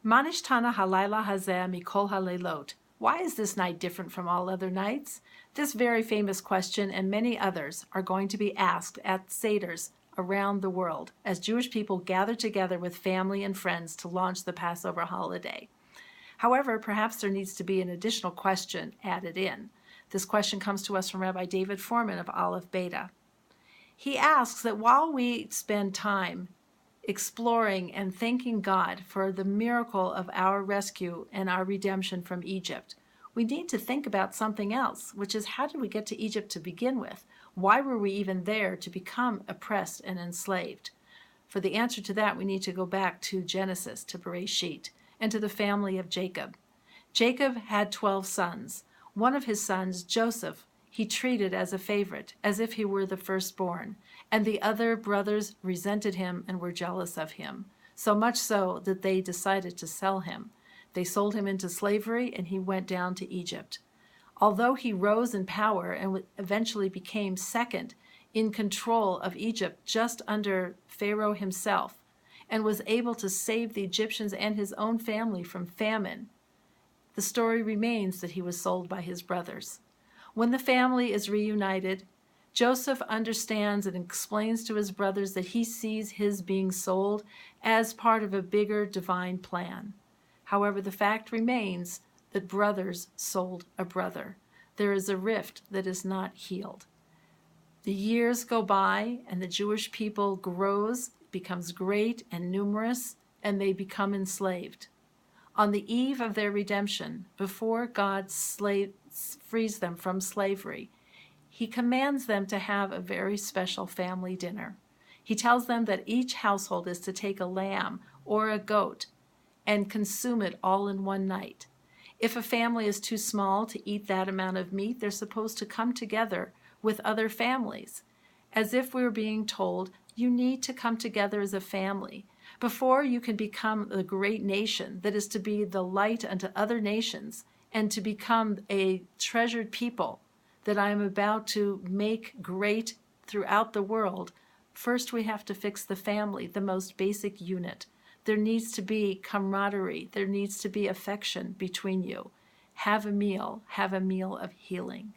Manishtana halayla hazeh mikol haleilot. Why is this night different from all other nights? This very famous question and many others are going to be asked at Seders around the world as Jewish people gather together with family and friends to launch the Passover holiday. However, perhaps there needs to be an additional question added in. This question comes to us from Rabbi David Foreman of Aleph Beta. He asks that while we spend time exploring and thanking God for the miracle of our rescue and our redemption from Egypt, we need to think about something else, which is how did we get to Egypt to begin with? Why were we even there to become oppressed and enslaved? For the answer to that, we need to go back to Genesis, to Bereshit, and to the family of Jacob. Jacob had 12 sons. One of his sons, Joseph, he treated as a favorite, as if he were the firstborn, and the other brothers resented him and were jealous of him, so much so that they decided to sell him. They sold him into slavery, and he went down to Egypt. Although he rose in power and eventually became second in control of Egypt just under Pharaoh himself, and was able to save the Egyptians and his own family from famine, the story remains that he was sold by his brothers. When the family is reunited, Joseph understands and explains to his brothers that he sees his being sold as part of a bigger divine plan. However, the fact remains that brothers sold a brother. There is a rift that is not healed. The years go by and the Jewish people grows, becomes great and numerous, and they become enslaved. On the eve of their redemption, before God frees them from slavery, he commands them to have a very special family dinner. He tells them that each household is to take a lamb or a goat and consume it all in one night. If a family is too small to eat that amount of meat, they're supposed to come together with other families, as if we were being told, you need to come together as a family. Before you can become the great nation that is to be the light unto other nations and to become a treasured people that I am about to make great throughout the world, first we have to fix the family, the most basic unit. There needs to be camaraderie. There needs to be affection between you. Have a meal of healing.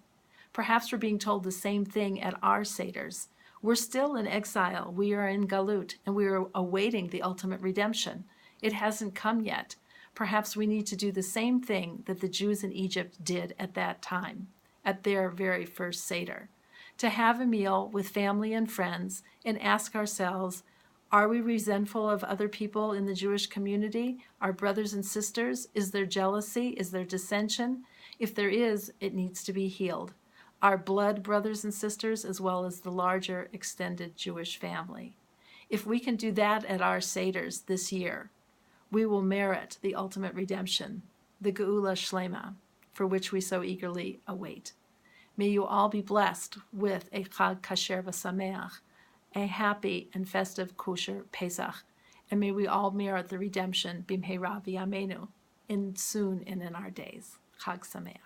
Perhaps we're being told the same thing at our Seders. We're still in exile. We are in Galut, and we are awaiting the ultimate redemption. It hasn't come yet. Perhaps we need to do the same thing that the Jews in Egypt did at that time, at their very first Seder, to have a meal with family and friends and ask ourselves, are we resentful of other people in the Jewish community, our brothers and sisters? Is there jealousy? Is there dissension? If there is, it needs to be healed. Our blood brothers and sisters, as well as the larger extended Jewish family. If we can do that at our Seders this year, we will merit the ultimate redemption, the Geula Shlema, for which we so eagerly await. May you all be blessed with a Chag Kasher V'Sameach, a happy and festive kosher Pesach, and may we all merit the redemption Bimheira V'Yameinu, soon and in our days. Chag Sameach.